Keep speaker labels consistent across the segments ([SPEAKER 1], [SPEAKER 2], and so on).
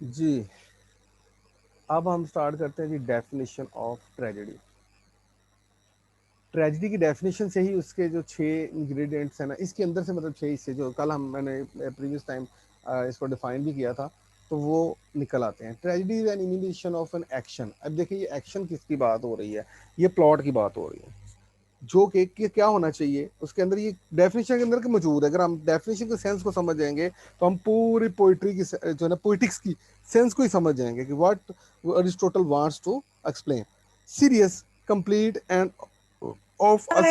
[SPEAKER 1] जी, अब हम स्टार्ट करते हैं जी डेफिनेशन ऑफ ट्रेजेडी। ट्रेजेडी की डेफिनेशन से ही उसके जो 6 इंग्रेडिएंट्स हैं ना, इसके अंदर से मतलब 6 हिस्से जो कल हम मैंने प्रीवियस टाइम इसको डिफाइन भी किया था, तो वो निकल आते हैं। Tragedy is an imitation of an action. अब देखिए ये एक्शन किसकी बात हो रही है, ये प्लॉट की बात हो रही है। जो कि क्या होना चाहिए उसके अंदर, ये डेफिनेशन के अंदर के मौजूद है। अगर हम डेफिनेशन के सेंस को समझ जाएंगे तो हम पूरी पोइट्री की जो है ना पोइटिक्स की सेंस को ही समझ जाएंगे कि what Aristotle wants to explain. Serious, complete end of a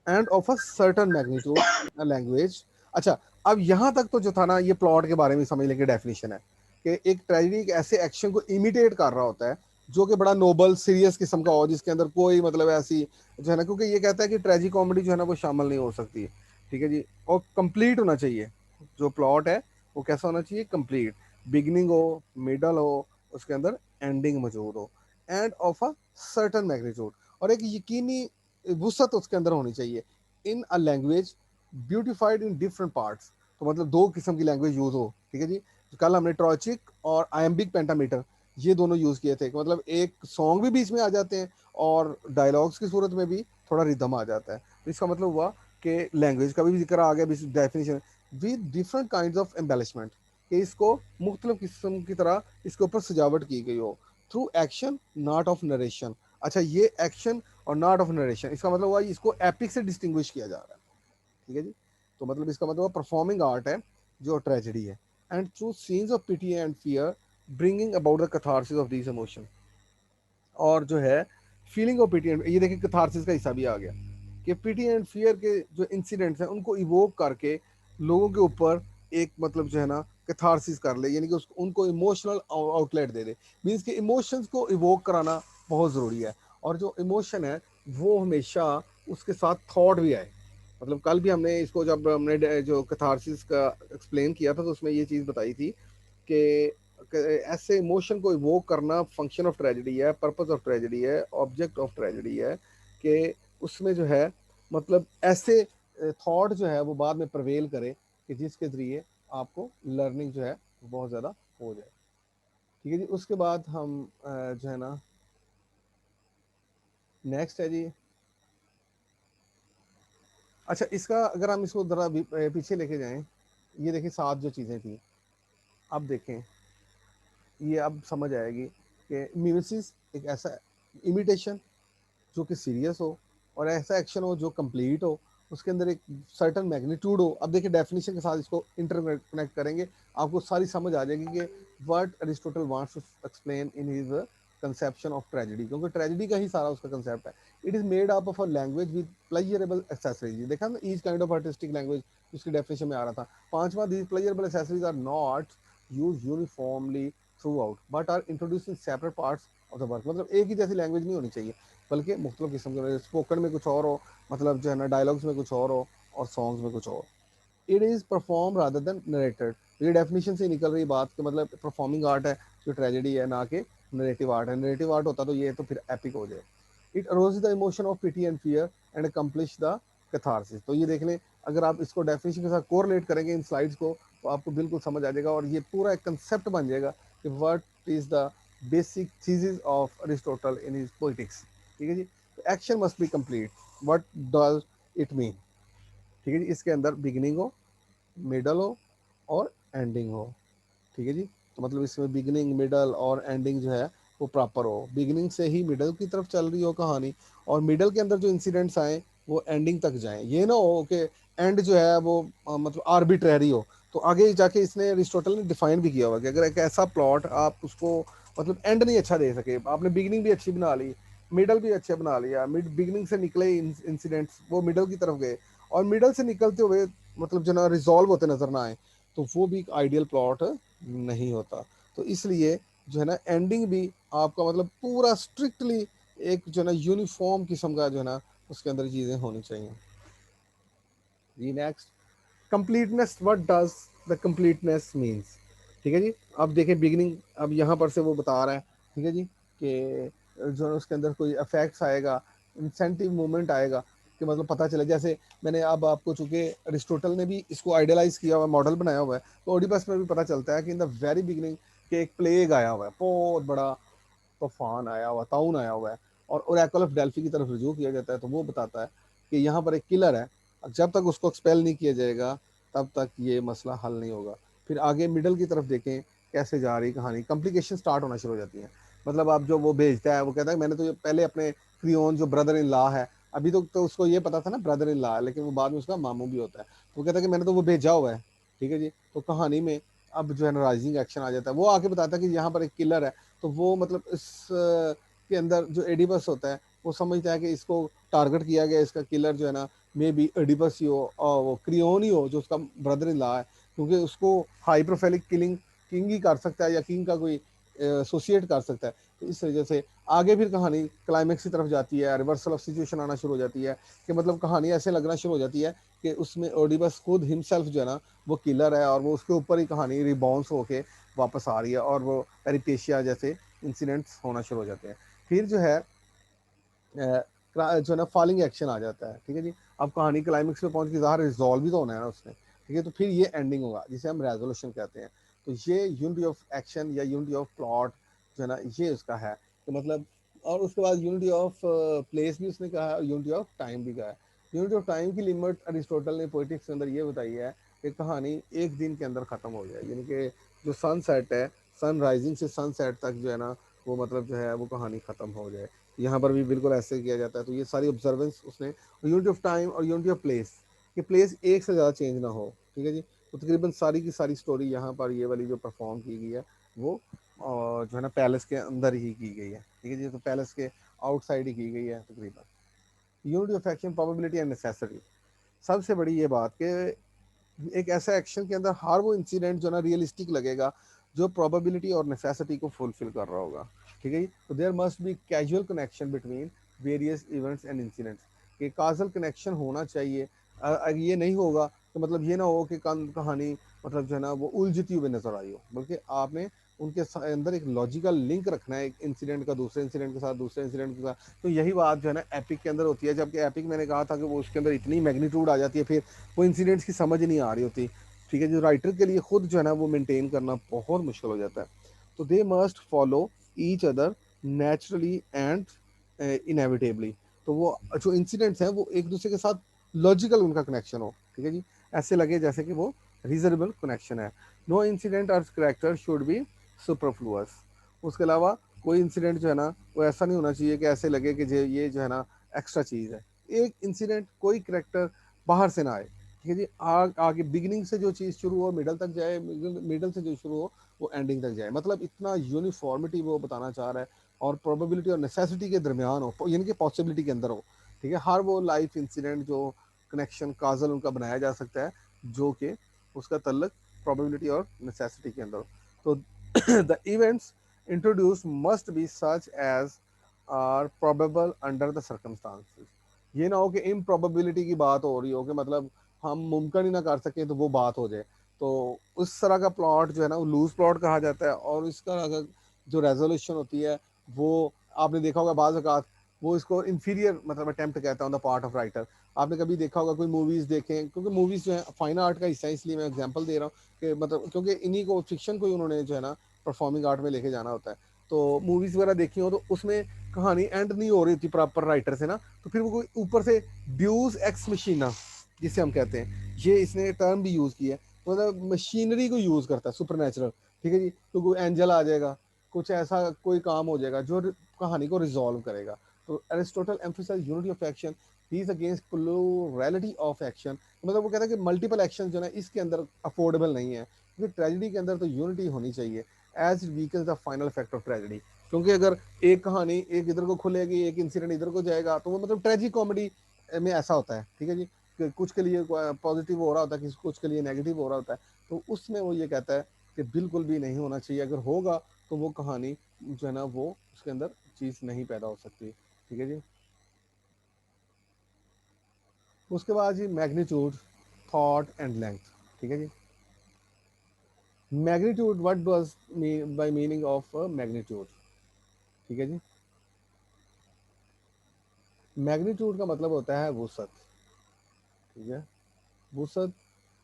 [SPEAKER 1] end of a certain magnitude language. अच्छा, अब यहां तक तो जो था ना, ये प्लॉट के बारे में समझ लेंगे। डेफिनेशन है कि एक ट्रेजेडी एक ऐसे एक्शन को इमिटेट कर रहा होता है जो कि बड़ा नोबल सीरियस किस्म का हो, जिसके अंदर कोई मतलब ऐसी जो है ना, क्योंकि ये कहता है कि ट्रेजिक कॉमेडी जो है ना वो शामिल नहीं हो सकती। ठीक है जी, और कंप्लीट होना चाहिए। जो प्लॉट है वो कैसा होना चाहिए, कंप्लीट। बिगनिंग हो, मिडल हो, उसके अंदर एंडिंग मौजूद हो, end of a certain magnitude, और एक यकीनी वसत उसके अंदर होनी चाहिए। In a language beautified in different parts, तो मतलब दो किस्म की लैंग्वेज यूज हो। ठीक है जी, तो कल हमने ट्रॉचिक और आयम्बिक पेंटामीटर ये दोनों यूज किए थे, मतलब एक सॉन्ग भी बीच में आ जाते हैं और डायलॉग्स की सूरत में भी थोड़ा रिदम आ जाता है। तो इसका मतलब हुआ कि लैंग्वेज का भी जिक्र आ गया definition with different kind of embellishment, कि इसको मुख्तलिफ किस्म की तरह इसके ऊपर सजावट की गई हो through action not of narration. अच्छा, ये एक्शन और नॉट ऑफ नरेशन, इसका मतलब हुआ इसको एपिक से डिस्टिंग्विश किया जा रहा है। ठीक है जी, तो मतलब इसका मतलब परफॉर्मिंग आर्ट है जो ट्रेजेडी है, and through scenes of pity and fear bringing about the catharsis of these emotion. और जो है फीलिंग ऑफ पिटी एंड, ये देखिए कैथारसिस का हिस्सा भी आ गया कि पिटी एंड फियर के जो इंसिडेंट्स हैं उनको इवोक करके लोगों के ऊपर एक मतलब जो है ना कैथारसिस कर ले, यानी कि उसको उनको इमोशनल आउटलेट दे दे। मीन्स कि इमोशंस को इवोक कराना बहुत ज़रूरी है, और जो इमोशन है वो हमेशा उसके साथ थॉट भी आए। मतलब कल भी हमने इसको जब हमने जो कैथारसिस का एक्सप्लेन किया था तो उसमें ये चीज़ बताई थी कि ऐसे इमोशन को इवोक करना फंक्शन ऑफ ट्रेजेडी है, पर्पस ऑफ ट्रेजेडी है, ऑब्जेक्ट ऑफ ट्रेजेडी है, कि उसमें जो है मतलब ऐसे थॉट जो है वो बाद में प्रवेल करे कि जिसके ज़रिए आपको लर्निंग जो है बहुत ज़्यादा हो जाए। ठीक है जी, उसके बाद हम जो है ना नेक्स्ट है जी। अच्छा, इसका अगर हम इसको ज़रा पीछे लेके जाएं, ये देखिए 7 जो चीज़ें थी, अब देखें ये अब समझ आएगी कि मिमेसिस एक ऐसा इमिटेशन जो कि सीरियस हो, और ऐसा एक्शन हो जो कंप्लीट हो, उसके अंदर एक सर्टन मैग्नीट्यूड हो। अब देखिए डेफिनेशन के साथ इसको इंटरकनेक्ट करेंगे, आपको सारी समझ आ जाएगी कि what Aristotle wants to explain in his conception of tragedy, क्योंकि ट्रेजेडी का ही सारा उसका कंसेप्ट है। It is made up of a language with pleasurable accessories. देखा ना, each kind of artistic language उसकी डेफिनेशन में आ रहा था। पांचवा, these pleasurable accessories are not use uniformly throughout but are introduce in separate parts of the work. मतलब एक ही जैसी लैंग्वेज नहीं होनी चाहिए, बल्कि मुख्तलिफ किस्म के, स्पोकन में कुछ और हो, मतलब जो है ना डायलॉग्स में कुछ और हो, और सॉन्ग्स में कुछ और। It is perform rather than narrated. ये डेफिनेशन से निकल रही बात कि मतलब परफॉर्मिंग आर्ट है जो ट्रेजेडी है, ना कि नरेटिव आर्ट है। नरेटिव आर्ट होता तो ये तो फिर एपिक हो जाए। It arouse the emotion of pity and fear and accomplish the catharsis. तो ये देख लें, अगर आप इसको डेफिनेशन के साथ कोरिलेट करेंगे इन स्लाइड्स को, तो आपको बिल्कुल समझ आ जाएगा, और ये पूरा एक कंसेप्ट बन जाएगा कि what is the basic thesis of Aristotle in his politics. ठीक है जी, action must be complete. What does it mean? ठीक है जी, इसके अंदर बिगिनिंग हो, मिडल हो, और एंडिंग हो। ठीक है जी, तो मतलब इसमें बिगिनिंग, मिडल और एंडिंग जो है वो प्रॉपर हो। बिगिनिंग से ही मिडल की तरफ चल रही हो कहानी, और मिडल के अंदर जो इंसिडेंट्स आए वो एंडिंग तक जाएं। ये ना हो कि एंड जो है वो मतलब आर्बिट्ररी हो। तो आगे जाके इसने अरिस्टोटल ने डिफाइन भी किया हुआ कि अगर एक ऐसा प्लॉट आप उसको मतलब एंड नहीं अच्छा दे सके, आपने बिगिनिंग भी अच्छी बना ली, मिडल भी अच्छे बना लिया, मिड बिगिनिंग से निकले इंसिडेंट्स वो मिडल की तरफ गए, और मिडल से निकलते हुए मतलब जो ना रिजॉल्व होते नजर ना आए, तो वो भी एक आइडियल प्लॉट नहीं होता। तो इसलिए जो है ना एंडिंग भी आपका मतलब पूरा स्ट्रिक्टली एक जो है ना यूनिफॉर्म किस्म का जो है ना उसके अंदर चीज़ें होनी चाहिए। जी next, completeness. What does the completeness means? ठीक है जी, अब देखें बिगिनिंग, अब यहाँ पर से वो बता रहा है। ठीक है जी, कि जो है उसके अंदर कोई अफेक्ट्स आएगा, इंसेंटिव मूवमेंट आएगा, कि मतलब पता चले। जैसे मैंने अब आपको, चूंकि अरिस्टोटल ने भी इसको आइडियलाइज किया हुआ है, मॉडल बनाया हुआ है, तो ओडिपस में भी पता चलता है कि इन द वेरी बिगिनिंग के एक प्लेग आया हुआ है, बहुत बड़ा तूफान आया हुआ, ताउन आया हुआ है, और ओरेकल ऑफ डेल्फी की तरफ रुजू किया जाता है, तो वो बताता है कि यहाँ पर एक किलर है, जब तक उसको एक्सपेल नहीं किया जाएगा तब तक ये मसला हल नहीं होगा। फिर आगे मिडल की तरफ देखें कैसे जा रही कहानी, कॉम्प्लिकेशन स्टार्ट होना शुरू हो जाती है। मतलब अब जो वो भेजता है, वो कहता है मैंने तो ये पहले अपने क्रियोन जो ब्रदर इन लॉ है, अभी तो उसको ये पता था ना ब्रदर इन लॉ है, लेकिन वो बाद में उसका मामू भी होता है, तो वो कहता है कि मैंने तो वो भेजा हुआ है। ठीक है जी, तो कहानी में अब जो है ना राइजिंग एक्शन आ जाता है, वो आके बताता है कि यहाँ पर एक किलर है। तो वो मतलब इस के अंदर जो एडिपस होता है वो समझता है कि इसको टारगेट किया गया, इसका किलर जो है ना मे बी एडिपस ही हो और वो क्रियोन ही हो जो उसका ब्रदर इन लॉ है, क्योंकि उसको हाइप्रोफेलिक किलिंग किंग ही कर सकता है या किंग का कोई एसोसिएट कर सकता है। तो इस वजह से आगे फिर कहानी क्लाइमेक्स की तरफ जाती है, रिवर्सल ऑफ सिचुएशन आना शुरू हो जाती है, कि मतलब कहानी ऐसे लगना शुरू हो जाती है कि उसमें ओडिपस खुद हिमसेल्फ जो है ना वो किलर है, और वो उसके ऊपर ही कहानी रिबाउंस होके वापस आ रही है, और वो पेरिपेशिया जैसे इंसिडेंट्स होना शुरू हो जाते हैं। फिर जो है जो है ना फॉलिंग एक्शन आ जाता है। ठीक है जी, अब कहानी क्लाइमेक्स पे पहुंच के ज़ाहिर रिजॉल्व भी तो होना है ना उसने। ठीक है, तो फिर ये एंडिंग होगा जिसे हम रेजोल्यूशन कहते हैं। तो ये यूनिटी ऑफ एक्शन या यूनिटी ऑफ प्लॉट जो है ना ये उसका है, तो मतलब, और उसके बाद यूनिटी ऑफ प्लेस भी उसने कहा है, और यूनिटी ऑफ टाइम भी कहा है। यूनिटी ऑफ टाइम की लिमिट अरिस्टोटल ने पोइटिक्स के अंदर ये बताई है कि कहानी एक दिन के अंदर ख़त्म हो जाए, यानी कि जो सनसेट है, सन राइजिंग से सनसेट तक जो है ना वो मतलब जो है वो कहानी ख़त्म हो जाए। यहाँ पर भी बिल्कुल ऐसे किया जाता है। तो ये सारी ऑब्जर्वेंस उसने, यूनिटी ऑफ टाइम और यूनिटी ऑफ प्लेस, कि प्लेस एक से ज़्यादा चेंज ना हो। ठीक है जी, तो तकरीबन सारी की सारी स्टोरी यहाँ पर ये वाली जो परफॉर्म की गई है वो और जो है ना पैलेस के अंदर ही की गई है। ठीक है जी, तो पैलेस के आउटसाइड ही की गई है तकरीबन। Unity of action, probability and necessity, सबसे बड़ी ये बात कि एक ऐसा एक्शन के अंदर हर वो इंसिडेंट जो ना रियलिस्टिक लगेगा जो प्रोबेबिलिटी और नेसेसिटी को फुलफिल कर रहा होगा। ठीक है जी, तो there must be casual connection between various events and incidents, कि काजल कनेक्शन होना चाहिए। अगर ये नहीं होगा तो मतलब ये ना हो कि कहानी मतलब जो है ना वो उलझती हुई नजर आई हो, बल्कि आपने उनके अंदर एक लॉजिकल लिंक रखना है, एक इंसिडेंट का दूसरे इंसिडेंट के साथ, दूसरे इंसिडेंट के साथ। तो यही बात जो है ना एपिक के अंदर होती है, जबकि एपिक मैंने कहा था कि वो उसके अंदर इतनी मैग्नीट्यूड आ जाती है, फिर वो इंसिडेंट्स की समझ नहीं आ रही होती। ठीक है, जो राइटर के लिए खुद जो है ना वो मेंटेन करना बहुत मुश्किल हो जाता है। तो they must follow each other naturally and inevitably, तो वो जो इंसिडेंट्स हैं वो एक दूसरे के साथ लॉजिकल उनका कनेक्शन हो। ठीक है जी, ऐसे लगे जैसे कि वो रीजनेबल कनेक्शन है। नो इंसिडेंट और करेक्टर शुड बी सुपरफ्लुअस, उसके अलावा कोई इंसिडेंट जो है ना वो ऐसा नहीं होना चाहिए कि ऐसे लगे कि ये जो है ना एक्स्ट्रा चीज़ है। एक इंसिडेंट, कोई करेक्टर बाहर से ना आए। ठीक है जी, आगे बिगिनिंग से जो चीज़ शुरू हो मिडल तक जाए, मिडल से जो शुरू हो वो एंडिंग तक जाए, मतलब इतना यूनिफॉर्मिटी वो बताना चाह रहा है, और प्रोबेबिलिटी और नेसेसिटी के दरमियान हो, यानी कि पॉसिबिलिटी के अंदर हो। ठीक है, हर वो लाइफ इंसिडेंट जो कनेक्शन काजल उनका बनाया जा सकता है जो कि उसका तल्लक प्रोबेबिलिटी और नेसेसिटी के अंदर हो। तो the events introduce must be such as are probable under the circumstances, ये ना हो कि इम्प्रोबेबिलिटी की बात हो रही हो कि मतलब हम मुमकिन ही ना कर सकें तो वो बात हो जाए। तो उस तरह का प्लॉट जो है ना वो लूज प्लॉट कहा जाता है, और इसका अगर जो रेजोल्यूशन होती है वो आपने देखा होगा बाज़ औक़ात वो इसको इन्फीरियर मतलब अटेम्प्ट कहता है on the part of writer. आपने कभी देखा होगा कोई मूवीज़ देखें, क्योंकि मूवीज़ जो है फाइन आर्ट का हिस्सा है, इसलिए मैं एग्जांपल दे रहा हूँ कि मतलब क्योंकि इन्हीं को फिक्शन को ही उन्होंने जो है ना परफॉर्मिंग आर्ट में लेके जाना होता है। तो मूवीज़ वगैरह देखी हो तो उसमें कहानी एंड नहीं हो रही होती प्रॉपर राइटर से ना, तो फिर वो कोई ऊपर से ड्यूस एक्स मशीना जिसे हम कहते हैं, ये इसने टर्म भी यूज़ की है, मतलब मशीनरी को यूज़ करता है सुपर। ठीक है जी, तो कोई एंजल आ जाएगा, कुछ ऐसा कोई काम हो जाएगा जो कहानी को रिजॉल्व करेगा। तो Aristotle emphasise unity of action, he is against plurality of action, मतलब वो कहता है कि मल्टीपल एक्शन जो है ना इसके अंदर अफोर्डेबल नहीं है, क्योंकि ट्रेजिडी के अंदर तो यूनिटी होनी चाहिए, as it weakens the final effect of tragedy. क्योंकि अगर एक कहानी एक इधर को खुलेगी, एक इंसिडेंट इधर को जाएगा, तो वो मतलब ट्रेजिक कॉमेडी में ऐसा होता है। ठीक है जी, कि कुछ के लिए पॉजिटिव हो रहा होता है, कुछ के लिए नेगेटिव हो रहा होता है, तो उसमें वो ये कहता है कि बिल्कुल भी नहीं होना चाहिए, अगर होगा तो वो कहानी जो है ना वो उसके अंदर चीज़ नहीं पैदा हो सकती। ठीक है जी, उसके बाद जी मैग्नीट्यूड, थॉट एंड लेंथ। ठीक है जी, magnitude, what does by meaning of magnitude. ठीक है जी, मैग्नीट्यूड का मतलब होता है वुसअत, ठीक है। वुसअत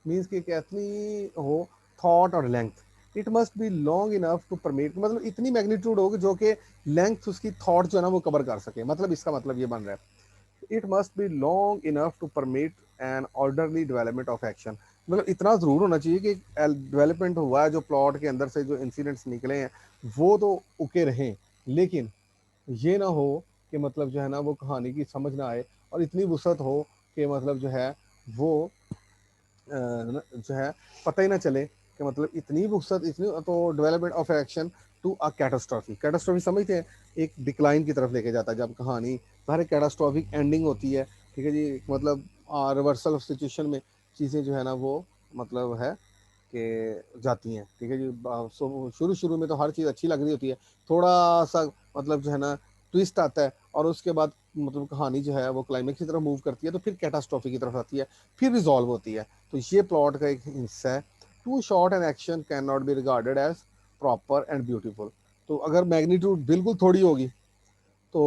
[SPEAKER 1] मीन्स कि कितनी हो थॉट और length. It must be long enough to permit, मतलब इतनी मैग्नीट्यूड होगी जो कि लेंथ उसकी थॉट जो है ना वो कवर कर सके, मतलब इसका मतलब ये बन रहा है। It must be long enough to permit an orderly development of action, मतलब इतना ज़रूर होना चाहिए कि डेवलपमेंट हुआ है जो प्लॉट के अंदर से जो इंसिडेंट्स निकले हैं वो तो उके रहें, लेकिन ये ना हो कि मतलब जो है ना वो कहानी की समझ ना आए, और इतनी वसअत हो कि मतलब जो है वो जो है पता ही ना चले कि मतलब इतनी वसअत, इतनी तो development of action to a catastrophe. Catastrophe समझते हैं, एक डिक्लाइन की तरफ लेके जाता है जब कहानी हर कैटास्ट्रॉफिक एंडिंग होती है, ठीक है जी। मतलब रिवर्सल ऑफ सिचुएशन में चीज़ें जो है ना वो मतलब है कि जाती हैं, ठीक है जी। शुरू शुरू में तो हर चीज़ अच्छी लग रही होती है, थोड़ा सा मतलब जो है ना ट्विस्ट आता है, और उसके बाद मतलब कहानी जो है वो क्लाइमेक्स की तरफ मूव करती है, तो फिर कैटास्ट्रॉफी की तरफ आती है, फिर रिजॉल्व होती है। तो ये प्लॉट का एक हिस्सा है। Too short and action can not be regarded as proper and beautiful. तो अगर मैग्नीट्यूड बिल्कुल थोड़ी होगी तो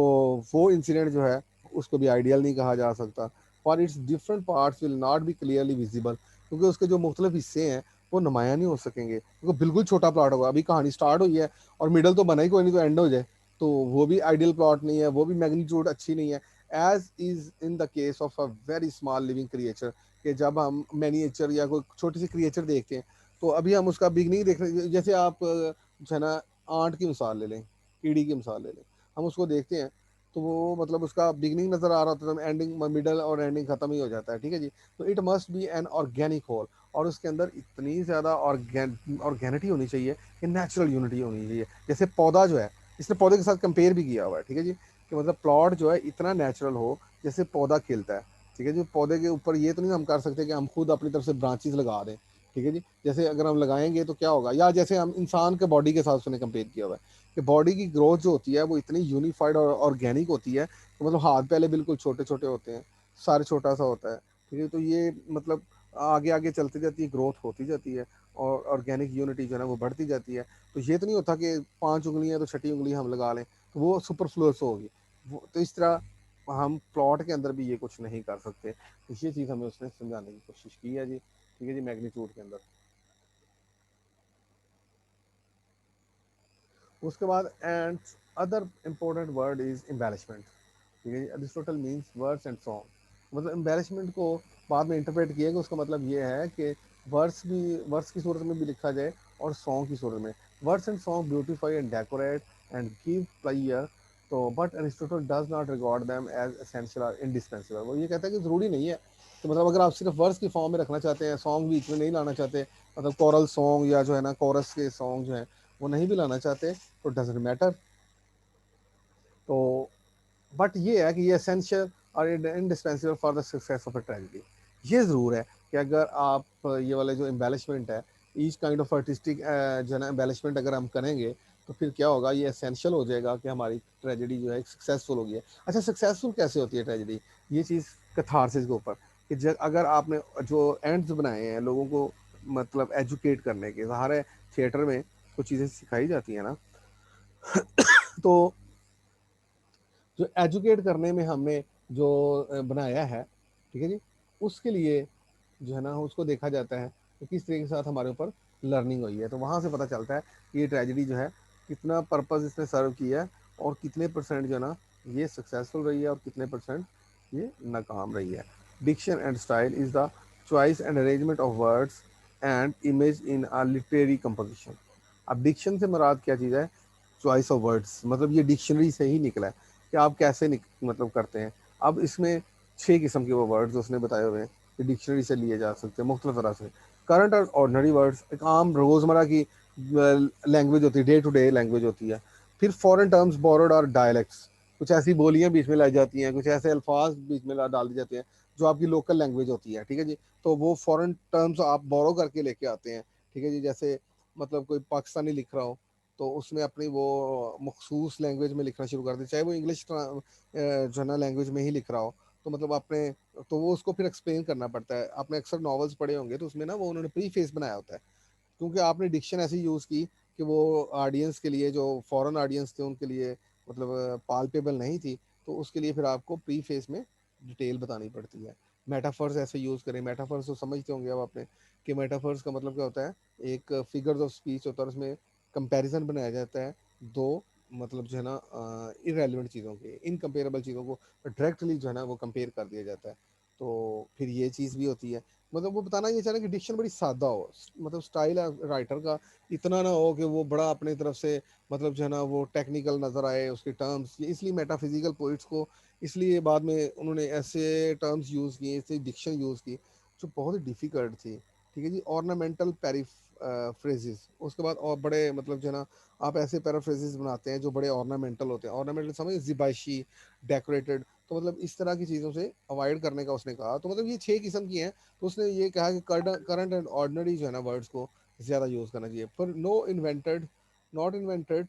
[SPEAKER 1] वो इंसिडेंट जो है उसको भी आइडियल नहीं कहा जा सकता। For its different parts will not be clearly visible, क्योंकि उसके जो मुख्तलिफ हिस्से हैं वो नुमाया नहीं हो सकेंगे, क्योंकि बिल्कुल छोटा प्लॉट होगा। अभी कहानी स्टार्ट हुई है और मिडल तो बना ही कोई नहीं, तो एंड हो जाए तो वो भी आइडियल प्लॉट नहीं है, वो भी मैग्नीट्यूड अच्छी नहीं है। As is in the case of a very small living creature, कि जब हम मैनिएचर या कोई छोटी सी क्रिएचर देखते हैं तो अभी हम उसका बिगनिंग देख रहे हैं। जैसे आप जो है ना आंट की मिसाल ले लें, कीड़ी की मिसाल ले लें, हम उसको देखते हैं तो वो मतलब उसका बिगनिंग नजर आ रहा होता है तो एंडिंग, मिडल और एंडिंग खत्म ही हो जाता है, ठीक है जी। तो it must be an organic whole, और उसके अंदर इतनी ज़्यादा ऑर्गेनिटी होनी चाहिए कि नेचुरल यूनिटी होनी चाहिए। जैसे पौधा जो है, इसने पौधे के साथ कंपेयर भी किया हुआ है, ठीक है जी, कि मतलब प्लॉट जो है इतना नेचुरल हो जैसे पौधा खिलता है, ठीक है जी। पौधे के ऊपर ये तो नहीं हम कर सकते कि हम खुद अपनी तरफ से ब्रांचेस लगा दें, ठीक है जी। जैसे अगर हम लगाएंगे तो क्या होगा, या जैसे हम इंसान के बॉडी के साथ उसने कंपेयर किया हुआ है कि बॉडी की ग्रोथ जो होती है वो इतनी यूनिफाइड और ऑर्गेनिक होती है, तो मतलब हाथ पहले बिल्कुल छोटे छोटे होते हैं, सारे छोटा सा होता है, ठीक है। तो ये मतलब आगे आगे चलती जाती है, ग्रोथ होती जाती है, और ऑर्गेनिक यूनिटी जो है ना वो बढ़ती जाती है। तो ये तो नहीं होता कि 5 उंगलियां तो छठी उंगली हम लगा लें तो वो सुपरफ्लूअस होगी। तो इस तरह हम प्लॉट के अंदर भी ये कुछ नहीं कर सकते। तो ये चीज़ हमें उसने समझाने की कोशिश की है जी, ठीक है जी, मैग्नीट्यूड के अंदर। उसके बाद and other important word is embellishment, ठीक है जी। Aristotle means words and song, मतलब एम्बेलिशमेंट को बाद में इंटरप्रेट किया कि उसका मतलब ये है कि वर्ड्स की सूरत में भी लिखा जाए और सॉन्ग की सूरत में। Words and song beautify and decorate and give pleasure, तो but Aristotle does not regard them as essential और इंडिस्पेंसिबल। वो ये कहता है कि ज़रूरी नहीं है, तो मतलब अगर आप सिर्फ वर्ड्स की फॉर्म में रखना चाहते हैं, सॉन्ग बीच में नहीं लाना चाहते, मतलब कोरल सॉन्ग या जो है ना कोरस के सॉन्ग जो है वो नहीं भी लाना चाहते, तो डजेंट मैटर। तो बट ये है कि ये एसेंशियल और indispensable for the success of a tragedy. ये ज़रूर है कि अगर आप ये वाले जो एम्बेलिशमेंट है, ईच काइंड ऑफ आर्टिस्टिक जो है ना एम्बेलिशमेंट अगर हम करेंगे तो फिर क्या होगा, ये एसेंशियल हो जाएगा कि हमारी ट्रेजेडी जो है सक्सेसफुल होगी। अच्छा, सक्सेसफुल कैसे होती है ट्रेजेडी, ये चीज़ कथारसिस के ऊपर, कि अगर आपने जो एंड्स बनाए हैं लोगों को मतलब एजुकेट करने के, हर थिएटर में कुछ चीज़ें सिखाई जाती है ना, तो जो एजुकेट करने में हमने जो बनाया है, ठीक है जी, उसके लिए जो है ना उसको देखा जाता है कि किस तरीके के साथ हमारे ऊपर लर्निंग हुई है। तो वहाँ से पता चलता है कि ये ट्रेजेडी जो है कितना पर्पस इसने सर्व किया है, और कितने परसेंट जो है ना ये सक्सेसफुल रही है और कितने परसेंट ये नाकाम रही है। Diction and style is the choice and arrangement of words and image in a literary composition. अब डिक्शन से मुराद क्या चीज़ है, चॉइस ऑफ वर्ड्स, मतलब ये डिक्शनरी से ही निकला है कि आप कैसे मतलब करते हैं। अब इसमें 6 किस्म के वो वर्ड्स उसने बताए हुए हैं कि डिक्शनरी से लिए जा सकते हैं मुख्तलिफ तरह से। करंट और ऑर्डनरी वर्ड्स, एक आम रोज़मर्रा की लैंग्वेज होती है, डे टू डे लैंग्वेज होती है। फिर फॉरेन टर्म्स, बोरोड और डायलेक्ट्स, कुछ ऐसी बोलियां बीच में लाई जाती हैं, कुछ ऐसे अल्फाज बीच में डाल दी जाते हैं जो आपकी लोकल लैंग्वेज होती है, ठीक है जी। तो वो फॉरेन टर्म्स आप बोरो करके लेके आते हैं, ठीक है जी। जैसे मतलब कोई पाकिस्तानी लिख रहा हो तो उसने अपनी वो मखसूस लैंग्वेज में लिखना शुरू कर दिया, चाहे वो इंग्लिश जो है ना लैंग्वेज में ही लिख रहा हो। तो मतलब अपने, तो वो उसको फिर एक्सप्लेन करना पड़ता है। आपने अक्सर नॉवेल्स पढ़े होंगे तो उसमें ना वो उन्होंने प्री फेस बनाया होता है, क्योंकि आपने डिक्शन ऐसी यूज़ की कि वो ऑडियंस के लिए, जो फॉरेन ऑडियंस थे उनके लिए मतलब पाल्पेबल नहीं थी। तो उसके लिए फिर आपको प्री फेस में डिटेल बतानी पड़ती है। मेटाफर्स ऐसे यूज़ करें, मेटाफर्स तो समझते होंगे अब आपने कि मेटाफर्स का मतलब क्या होता है, एक फिगर्स ऑफ स्पीच होता है और उसमें कंपैरिजन बनाया जाता है दो मतलब जो है ना इरेलीवेंट चीज़ों के, इनकम्पेरेबल चीज़ों को डायरेक्टली जो है ना वो कंपेयर कर दिया जाता है। तो फिर ये चीज़ भी होती है, मतलब वो बताना ये चाह रहा है कि डिक्शन बड़ी सादा हो, मतलब स्टाइल राइटर का इतना ना हो कि वो बड़ा अपने तरफ से मतलब जो है ना वो टेक्निकल नज़र आए उसके टर्म्स, इसलिए मेटाफिजिकल पोइट्स को इसलिए बाद में उन्होंने ऐसे टर्म्स यूज़ किए, ऐसे डिक्शन यूज़ की जो बहुत ही डिफ़िकल्ट थी। ठीक है जी, ऑर्नामेंटल पैरिफ फ्रेजेस, उसके बाद और बड़े मतलब जो है ना आप ऐसे पैराफ्रेजेस बनाते हैं जो बड़े ऑर्नामेंटल होते हैं, ऑर्नामेंटल समझ जिबाइशी, डेकोरेटेड, तो मतलब इस तरह की चीज़ों से अवॉइड करने का उसने कहा। तो मतलब ये 6 किस्म की हैं, तो उसने ये कहा कि करंट एंड ऑर्डिनरी जो है ना वर्ड्स को ज़्यादा यूज़ करना चाहिए, पर नो इन्वेंटेड, नॉट इन्वेंटेड,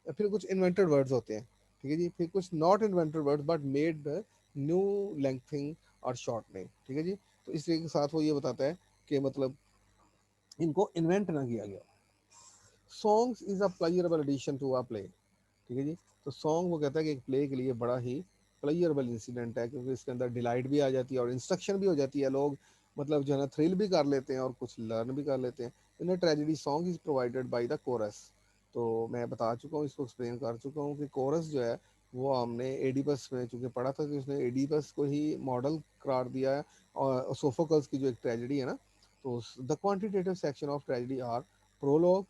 [SPEAKER 1] फिर कुछ इन्वेंटेड वर्ड्स होते हैं। ठीक है जी, फिर कुछ not invented words but made new lengthening और शॉर्टनिंग। ठीक है जी, तो इस तरीके के साथ वो ये बताता है कि मतलब इनको इन्वेंट ना किया गया। Songs is a pleasurable addition to a play. ठीक है जी, तो सॉन्ग वो कहता है कि एक प्ले के लिए बड़ा ही प्लेयरेबल इंसिडेंट है, क्योंकि इसके अंदर डिलाइट भी आ जाती है और इंस्ट्रक्शन भी हो जाती है, लोग मतलब जो है ना थ्रिल भी कर लेते हैं और कुछ लर्न भी कर लेते हैं। In a tragedy song is provided by the chorus. तो मैं बता चुका हूँ, इसको एक्सप्लेन कर चुका हूँ कि कोरस जो है वो हमने एडिपस में चूंकि पढ़ा था कि उसने एडिपस को ही मॉडल करार दिया है, और सोफोकल्स की जो एक ट्रेजेडी है ना, तो the quantitative section of tragedy are prologue,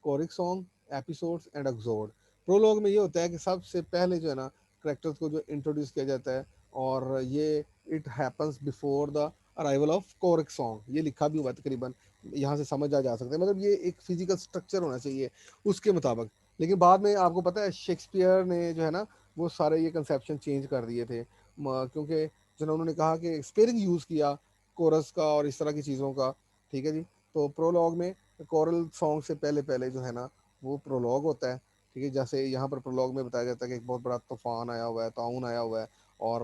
[SPEAKER 1] choric song, episodes and exode. Prologue में ये होता है कि सबसे पहले जो है ना करेक्टर्स को जो इंट्रोड्यूस किया जाता है, और ये it happens before the arrival of choric song, ये लिखा भी हुआ है तकरीबन, यहाँ से समझ आ जा सकता है, मतलब ये एक फिजिकल स्ट्रक्चर होना चाहिए उसके मुताबिक। लेकिन बाद में आपको पता है शेक्सपियर ने जो है ना वो सारे ये कंसेप्शन चेंज कर दिए थे, क्योंकि जो ना उन्होंने कहा कि स्पेरिंग यूज़ किया कोरस का और इस तरह की चीज़ों का। ठीक है जी, तो प्रोलॉग में कोरल सॉन्ग से पहले पहले जो है ना वो प्रोलॉग होता है। ठीक है, जैसे यहाँ पर प्रोलॉग में बताया जाता है कि एक बहुत बड़ा तूफान आया हुआ है, ताउन आया हुआ है, और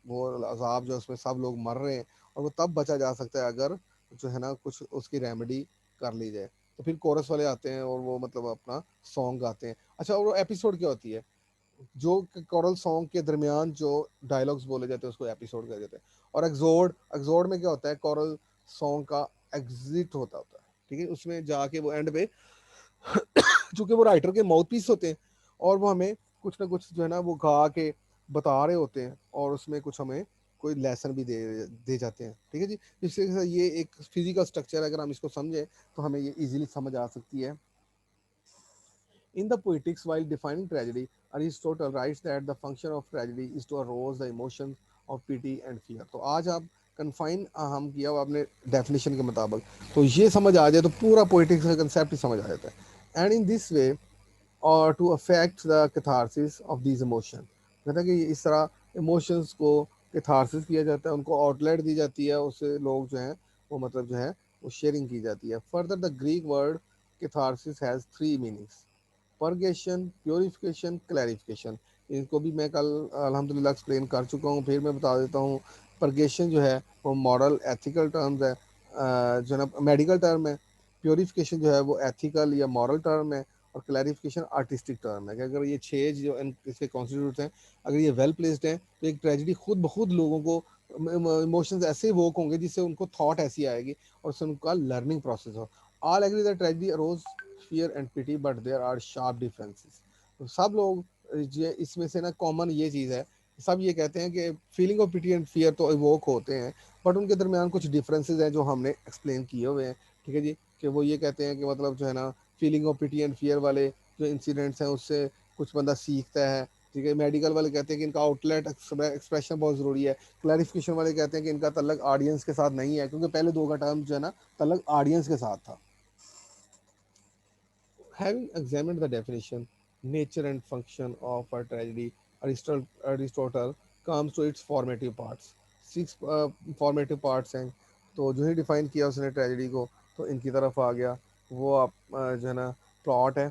[SPEAKER 1] वो अजाब जो है उसमें सब लोग मर रहे हैं, और वो तब बचा जा सकता है अगर जो है ना कुछ उसकी रेमेडी कर ली जाए। तो फिर कोरस वाले आते हैं और वो मतलब अपना सॉन्ग गाते हैं। अच्छा, और वो एपिसोड क्या होती है, जो कोरल सॉन्ग के दरमियान जो डायलॉग्स बोले जाते हैं उसको एपिसोड कह देते हैं। और एक्सोड, एक्सोड में क्या होता है, कोरल सॉन्ग का एग्जिट होता है। ठीक है, उसमें जाके वो एंड पे चूंकि वो राइटर के माउथ पीस होते हैं और वो हमें कुछ ना कुछ जो है ना वो गा के बता रहे होते हैं, और उसमें कुछ हमें कोई लेसन भी दे दे जाते हैं। ठीक है जी, इससे ये एक फिजिकल स्ट्रक्चर है, अगर हम इसको समझें तो हमें ये इजीली समझ आ सकती है। In the Poetics, while defining tragedy, Aristotle writes that the function of tragedy is to arouse the emotions of pity and fear. तो आज आप कन्फाइन हम किया हुआ अपने डेफिनेशन के मुताबिक, तो ये समझ आ जाए तो पूरा पोइटिक्स का कंसेप्ट ही समझ आ जाता है। एंड इन दिस वे और to affect the catharsis of these emotion, कहता है कि इस तरह इमोशंस को कैथारसिस किया जाता है, उनको आउटलेट दी जाती है, उससे लोग जो हैं वो मतलब जो है वो शेयरिंग की जाती है। Further the Greek word catharsis has three meanings, purgation, purification, clarification. इनको भी मैं कल अल्हम्दुलिल्लाह एक्सप्लेन कर चुका हूँ, फिर मैं बता देता हूँ। परगेशन जो है वो मॉरल एथिकल टर्म्स है, जो है ना मेडिकल टर्म है। प्योरिफिकेशन जो है वो एथिकल या मॉरल टर्म है, और क्लैरिफिकेशन आर्टिस्टिक टर्म है। कि अगर ये छः जो इसके कॉन्स्टिट्यूट हैं, अगर ये वेल प्लेस्ड हैं, तो एक ट्रेजिडी खुद ब खुद लोगों को इमोशंस ऐसे वोक होंगे जिससे उनको थॉट ऐसी आएगी और उससे उनका लर्निंग प्रोसेस हो। All agree that tragedy arouse fear and pity, but there are sharp differences। तो सब लोग ये इसमें से ना कॉमन ये चीज़ है, सब ये कहते हैं कि feeling of pity and fear तो इवोक होते हैं, बट उनके दरमियान कुछ डिफरेंसेस हैं जो हमने एक्सप्लेन किए हुए हैं। ठीक है जी, कि वो ये कहते हैं कि मतलब जो है ना feeling of pity and fear वाले जो इंसिडेंट्स हैं उससे कुछ बंदा सीखता है। ठीक है, मेडिकल वाले कहते हैं कि इनका आउटलेट एक्सप्रेशन बहुत ज़रूरी है। क्लैरिफिकेशन वाले कहते हैं कि इनका तल्लक ऑडियंस के साथ नहीं है, क्योंकि पहले दो का टर्म जो है ना तल्लक ऑडियंस के साथ था। Having examined the definition, nature and function of a tragedy, Aristotle comes to its formative parts. Six formative parts हैं, तो जो ही डिफाइन किया उसने ट्रेजेडी को, तो इनकी तरफ आ गया। वो आप जो है ना प्लॉट है,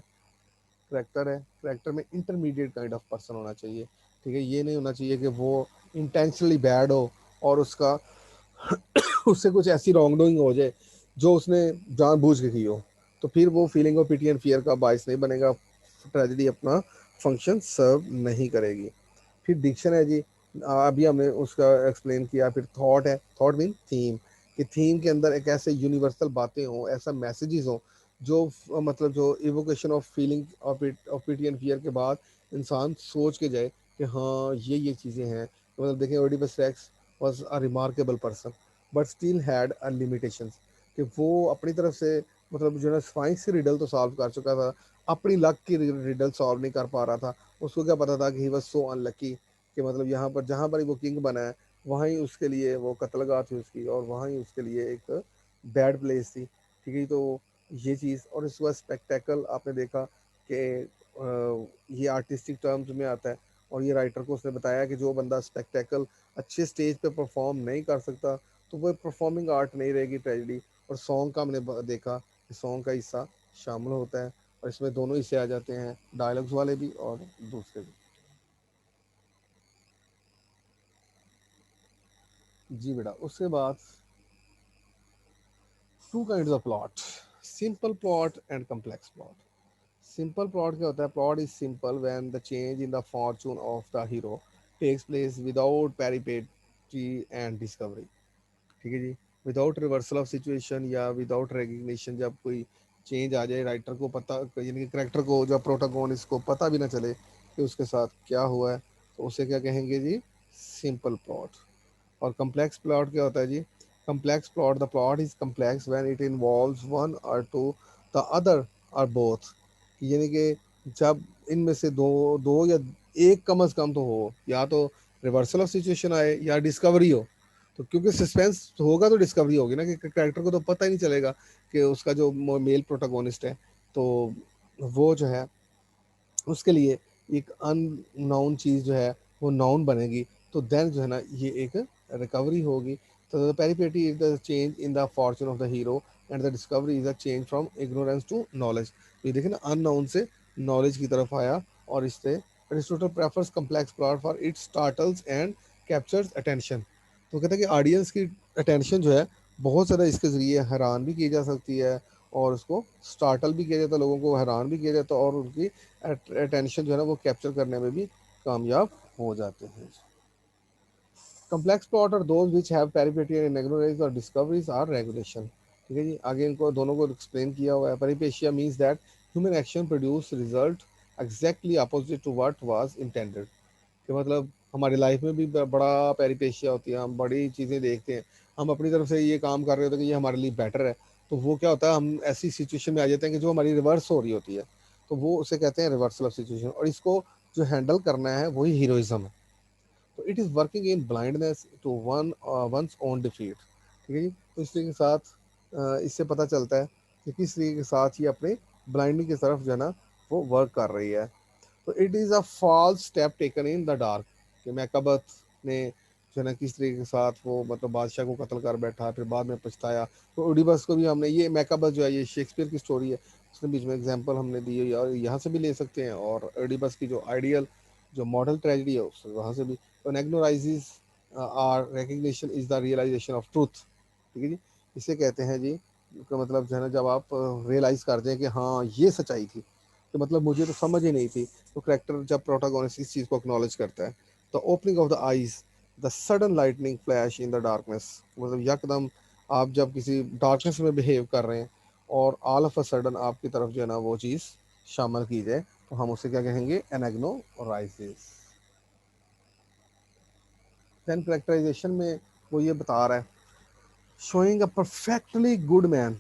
[SPEAKER 1] करेक्टर है, करेक्टर में इंटरमीडिएट काइंड ऑफ पर्सन होना चाहिए। ठीक है, ये नहीं होना चाहिए कि वो इंटेंशनली बैड हो और उसका उससे कुछ ऐसी रॉन्ग डूइंग हो जाए जो उसने जानबूझ के की हो, तो फिर वो feeling of pity and fear का बायस नहीं बनेगा, ट्रेजेडी अपना फंक्शन सर्व नहीं करेगी। फिर डिक्शन है जी, अभी हमने उसका एक्सप्लेन किया। फिर थॉट है, थॉट मीन थीम, कि थीम के अंदर एक ऐसे यूनिवर्सल बातें हों, ऐसा मैसेजेस हों जो मतलब जो evocation of feeling of pity and fear के बाद इंसान सोच के जाए कि हाँ ये चीज़ें हैं। तो मतलब देखें, Oedipus racks was a remarkable person but still had a limitations, कि वो अपनी तरफ से मतलब जो है स्पाइंस की रिडल तो सॉल्व कर चुका था, अपनी लक की रिडल सॉल्व नहीं कर पा रहा था। उसको क्या पता था कि ही वाज सो अनलकी, कि मतलब यहाँ पर जहाँ पर ही वो किंग बना है वहाँ ही उसके लिए वो कत्लगाह थी उसकी, और वहाँ ही उसके लिए एक बैड प्लेस थी। ठीक है, तो ये चीज़। और इसके बाद स्पेक्टेकल आपने देखा कि ये आर्टिस्टिक टर्म्स में आता है, और ये राइटर को उसने बताया कि जो बंदा स्पेक्टेकल अच्छे स्टेज पे परफॉर्म नहीं कर सकता तो वो परफॉर्मिंग आर्ट नहीं रहेगी, ट्रेजिडी। और सॉन्ग का हमने देखा कि सॉन्ग का हिस्सा शामिल होता है, और इसमें दोनों हिस्से आ जाते हैं, डायलॉग्स वाले भी और दूसरे भी। जी बेटा, उसके बाद two kinds of plot, simple plot and complex plot. Simple plot क्या होता है? Plot is simple when the change in the fortune of the hero takes place without peripety and discovery. ठीक है जी, विदाउट रिवर्सल ऑफ सिचुएशन या without recognition, जब कोई change आ जाए, राइटर को पता, यानी कि करेक्टर को, जब प्रोटागोनिस्ट को पता भी ना चले कि उसके साथ क्या हुआ है, तो उसे क्या कहेंगे जी? Simple plot. और कम्प्लेक्स प्लॉट क्या होता है जी? Complex plot, the plot is complex when it involves one or two the other or both, यानी कि जब इनमें से दो दो या एक कम अज कम तो हो, या तो रिवर्सल ऑफ सिचुएशन आए या डिस्कवरी हो। तो क्योंकि सस्पेंस होगा तो डिस्कवरी होगी ना, कि कैरेक्टर को तो पता ही नहीं चलेगा कि उसका जो मेल प्रोटागोनिस्ट है, तो वो जो है उसके लिए एक अननाउन चीज़ जो है वो नाउन बनेगी, तो देन जो है ना ये एक रिकवरी होगी। तो the peripety is the change in the fortune of the hero and the discovery is a change from ignorance to knowledge. ये देखिए ना, अननाउन से नॉलेज की तरफ आया, और इससे Aristotle prefers complex plot for it startles and captures attention. तो कहते हैं कि ऑडियंस की अटेंशन जो है बहुत ज़्यादा इसके ज़रिए हैरान भी की जा सकती है, और उसको स्टार्टल भी किया जाता है, लोगों को हैरान भी किया जाता है, और उनकी अटेंशन जो है ना वो कैप्चर करने में भी कामयाब हो जाते हैं। कम्प्लेक्स प्लॉट और दोज विच हैव पेरिपेटिया इन और डिस्कवरीज आर रेगुलेशन। ठीक है जी, आगे इनको दोनों को एक्सप्लेन किया हुआ है। Peripeteia means that human action produce result exactly opposite to what was intended, कि मतलब हमारी लाइफ में भी बड़ा पेरिपेशिया होती है, हम बड़ी चीज़ें देखते हैं, हम अपनी तरफ से ये काम कर रहे होते हैं कि ये हमारे लिए बेटर है, तो वो क्या होता है, हम ऐसी सिचुएशन में आ जाते हैं कि जो हमारी रिवर्स हो रही होती है, तो वो उसे कहते हैं रिवर्सल ऑफ सिचुएशन, और इसको जो हैंडल करना है वही हीरोइज्म है। तो it is working in blindness to one's own defeat. ठीक है जी, तो इस तरीके के साथ इससे पता चलता है कि किस तरीके के साथ ये अपने ब्लाइंडिंग की तरफ जो है ना वो वर्क कर रही है। तो it is a false step taken in the dark, कि मैकाबथ ने जो है ना किस तरीके के साथ वो मतलब बादशाह को कत्ल कर बैठा, फिर बाद में पछताया। तो ओडिबस को भी हमने, ये मैकाबथ जो है ये शेक्सपियर की स्टोरी है, उसने बीच में एग्जाम्पल हमने दी है, और यहाँ से भी ले सकते हैं, और ओडिबस की जो आइडियल जो मॉडल ट्रेजिडी है उससे वहाँ से भी। तो anagnorisis or recognition is the realisation of truth. ठीक है जी, इसे कहते हैं जी, का मतलब जो है ना जब आप रियलाइज कर दें कि हाँ ये सच्चाई थी, तो मतलब मुझे तो समझ ही नहीं थी। तो करेक्टर जब प्रोटागोनिस्ट इस चीज़ को एक्नॉलेज करता है, the opening of the eyes, the sudden lightning flash in the darkness, मतलब यकदम आप जब किसी डार्कनेस में बिहेव कर रहे हैं और ऑल ऑफ अ सडन आपकी तरफ जो है ना वो चीज़ शामिल की जाए, तो हम उसे क्या कहेंगे? एनाग्नोराइजेस। देन करेक्टराइजेशन में वो ये बता रहा है, showing a perfectly good man,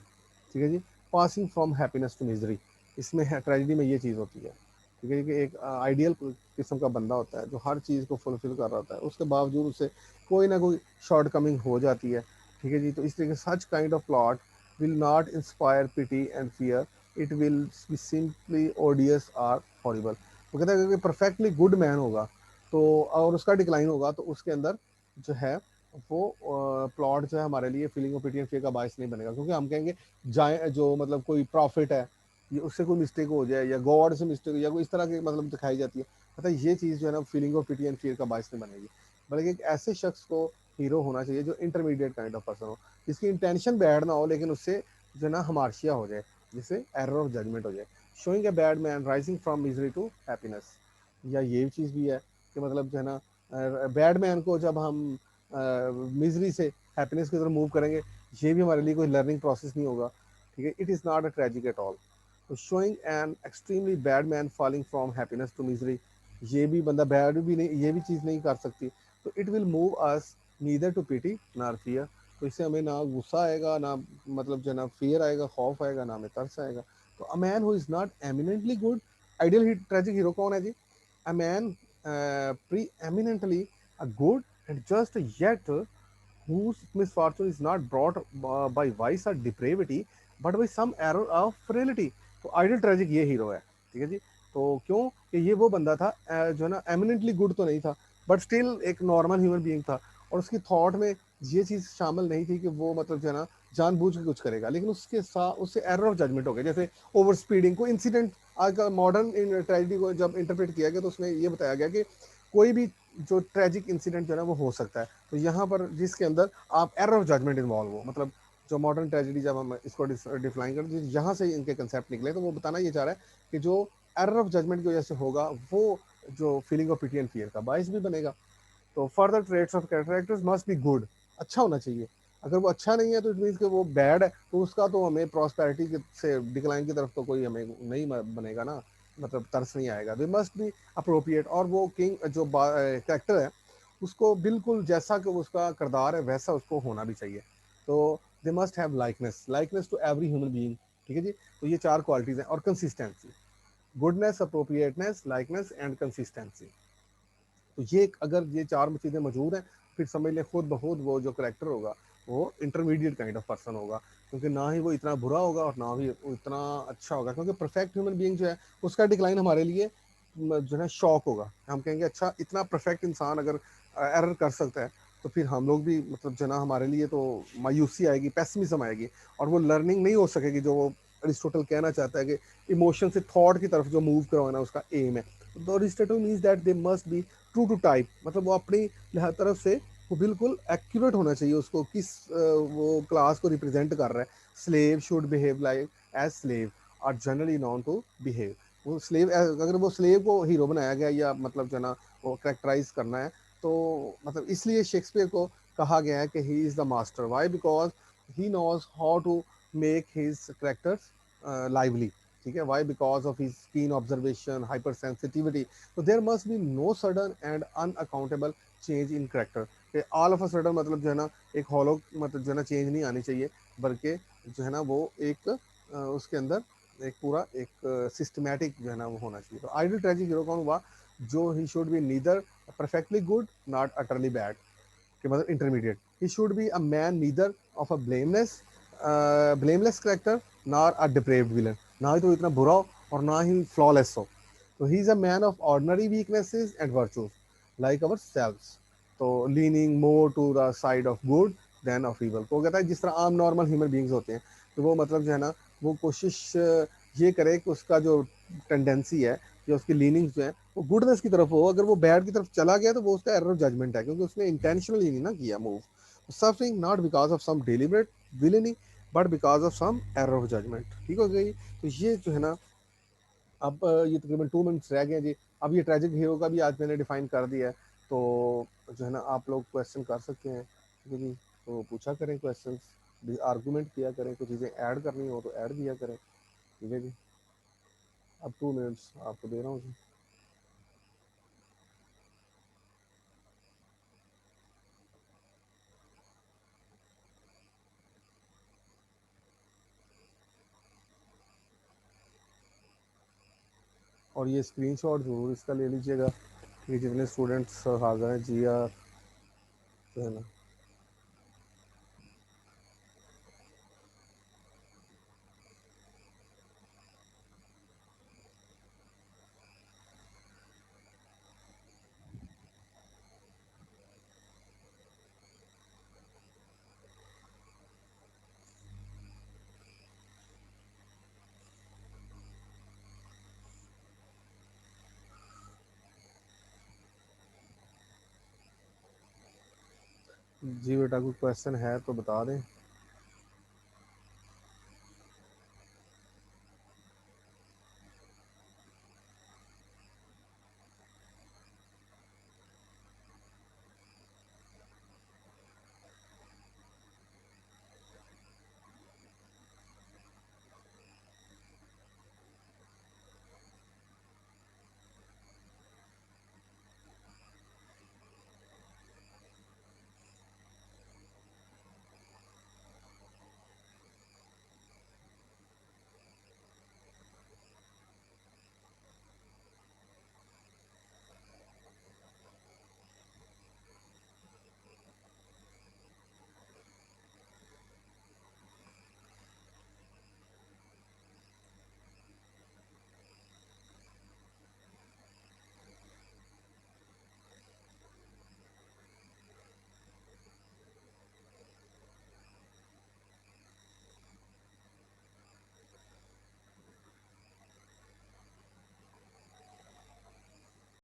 [SPEAKER 1] ठीक है जी, passing from happiness to misery. इसमें है ट्रेजिडी में ये चीज़ होती है। ठीक है कि एक आइडियल किस्म का बंदा होता है जो हर चीज़ को फुलफिल कर रहा होता है, उसके बावजूद उसे कोई ना कोई शॉर्ट कमिंग हो जाती है। ठीक है जी, तो इस तरीके such kind of plot will not inspire pity and fear, it will be simply odious or horrible. वो कहता है कि परफेक्टली गुड मैन होगा तो, और उसका डिक्लाइन होगा, तो उसके अंदर जो है वो प्लॉट जो है हमारे लिए feeling of pity and fear का बायस नहीं बनेगा, क्योंकि हम कहेंगे जाए जो मतलब कोई प्रॉफिट है, ये उससे कोई मिस्टेक हो जाए, या गॉड से मिस्टेक या कोई इस तरह की मतलब दिखाई जाती है, मतलब ये चीज़ जो है ना feeling of pity and fear का बायस नहीं बनेगी। बल्कि एक ऐसे शख्स को हीरो होना चाहिए जो इंटरमीडिएट काइंड ऑफ पर्सन हो, जिसकी इंटेंशन बैड ना हो, लेकिन उससे जो है ना हमार्शिया हो जाए, जिससे एरर ऑफ जजमेंट हो जाए। Showing a bad man rising from misery to happiness, या ये चीज़ भी है कि मतलब जो है ना बैड मैन को जब हम मिजरी से हैप्पीनेस की तरफ मूव करेंगे, ये भी हमारे लिए कोई लर्निंग प्रोसेस नहीं होगा, ठीक है। It is not a tragic at all. तो showing an extremely bad man falling from happiness to misery, ये भी बंदा बैड भी नहीं, ये भी चीज़ नहीं कर सकती। तो it will move us neither to pity nor fear. तो इससे हमें ना गुस्सा आएगा, ना मतलब जो ना फियर आएगा, खौफ आएगा, ना हमें तरस आएगा। तो a man who is not eminently good, ideal tragic hero कौन है जी? A man preeminently a good and just, yet whose misfortune is not brought by vice or depravity but by some error of frailty। तो ideal tragic ये hero है, ठीक है जी। तो क्यों कि ये वो बंदा था जो है ना एमिनेंटली गुड तो नहीं था, बट स्टिल एक नॉर्मल ह्यूमन बीइंग था, और उसकी थॉट में ये चीज़ शामिल नहीं थी कि वो मतलब जो है ना जानबूझ के कुछ करेगा, लेकिन उसके साथ उससे एरर ऑफ जजमेंट हो गया। जैसे ओवर स्पीडिंग को इंसिडेंट, आज का मॉडर्न ट्रेजिडी को जब इंटरप्रेट किया गया तो उसमें ये बताया गया कि कोई भी जो ट्रेजिक इंसिडेंट जो है ना वो हो सकता है। तो यहाँ पर जिसके अंदर आप एरर ऑफ जजमेंट इन्वॉल्व हो, मतलब जो मॉडर्न ट्रेजिडी जब हम इसको डिफाइन करते हैं, यहाँ से इनके कंसेप्ट निकले, तो वो बताना ये चाह रहा है कि जो एरर ऑफ जजमेंट की वजह से होगा वो जो feeling of pity and fear का बायस भी बनेगा। तो further traits of characters must be good, अच्छा होना चाहिए। अगर वो अच्छा नहीं है तो इट मीन्स कि वो बैड है, तो उसका तो हमें प्रॉस्पेरिटी से डिक्लाइन की तरफ तो कोई हमें नहीं बनेगा ना, मतलब तरस नहीं आएगा। दे मस्ट बी अप्रोप्रिएट, और वो किंग जो कैरेक्टर है उसको बिल्कुल जैसा कि उसका किरदार है वैसा उसको होना भी चाहिए। तो they must have likeness, likeness to every human being, ठीक है जी। तो ये चार क्वालिटीज हैं। और consistency, goodness, appropriateness, likeness and consistency. तो ये अगर ये चार चीज़ें मौजूद हैं, फिर समझ लें खुद ब खुद वो जो करेक्टर होगा वो इंटरमीडिएट काइंड ऑफ पर्सन होगा, क्योंकि ना ही वो इतना बुरा होगा और ना ही वो इतना अच्छा होगा। क्योंकि परफेक्ट ह्यूमन बीइंग जो है उसका डिक्लाइन हमारे लिए जो है शॉक होगा। हम कहेंगे अच्छा इतना परफेक्ट इंसान अगर एरर कर सकता है, तो फिर हम लोग भी मतलब जो ना हमारे लिए तो मायूसी आएगी, पेसिमिज्म आएगी, और वो लर्निंग नहीं हो सकेगी जो वो अरिस्टोटल कहना चाहता है कि इमोशन से थॉट की तरफ जो मूव करवाना उसका एम है। तो Aristotle means that they must be true to type, मतलब वो अपनी तरफ से वो बिल्कुल एक्यूरेट होना चाहिए, उसको किस वो क्लास को रिप्रेजेंट कर रहा है। Slave should behave like as slave are generally known to behave. वो स्लेव, अगर वो स्लेव को हीरो बनाया गया या मतलब जो ना वो करेक्टराइज करना है, तो मतलब इसलिए शेक्सपियर को कहा गया है कि he is the master. Why? Because he knows how to make his characters lively, ठीक है। Why? Because of his keen observation, hyper sensitivity. तो there must be no sudden and unaccountable change in character. All of a sudden मतलब जो है ना एक hollow मतलब जो है ना चेंज नहीं आनी चाहिए, बल्कि जो है ना वो एक उसके अंदर एक पूरा एक सिस्टमैटिक जो है ना वो होना चाहिए। तो आइडियल ट्रेजिक हीरो कौन हुआ? जो he should be neither perfectly good not utterly bad, कि मतलब intermediate. He should be a man neither of a blameless character nor a deprived villain, ना ही तो इतना बुरा हो और ना ही फ्लॉलेस हो। तो he is a man of ordinary weaknesses and virtues like ourselves, तो leaning more to the side of good than of evil. तो कहता है जिस तरह आम नॉर्मल ह्यूमन बींग्स होते हैं, तो वो मतलब जो है ना वो कोशिश ये करे कि उसका जो टेंडेंसी है या उसकी लीनिंग्स जो है वो गुडनेस की तरफ हो। अगर वो बैड की तरफ चला गया तो वो उसका एरर ऑफ जजमेंट है, क्योंकि उसने इंटेंशनली नहीं ना किया move. Suffering not because of some deliberate villainy but because of some error of judgement, ठीक हो गई। तो ये जो है ना अब ये तकरीबन 2 मिनट्स रह गए हैं जी। अब ये ट्रेजिक हीरो का भी आज मैंने डिफाइन कर दिया है। तो जो है ना आप लोग क्वेश्चन कर सकते हैं, ठीक है जी। तो पूछा करें क्वेश्चन, आर्गूमेंट किया करें, कुछ चीज़ें ऐड करनी हो तो ऐड किया करें, ठीक है जी। अब 2 मिनट्स आपको दे रहा हूँ जी। और ये स्क्रीनशॉट ज़रूर इसका ले लीजिएगा कि जितने स्टूडेंट्स हाजिर हैं जी जो है ना। जी बेटा कोई क्वेश्चन है तो बता दें।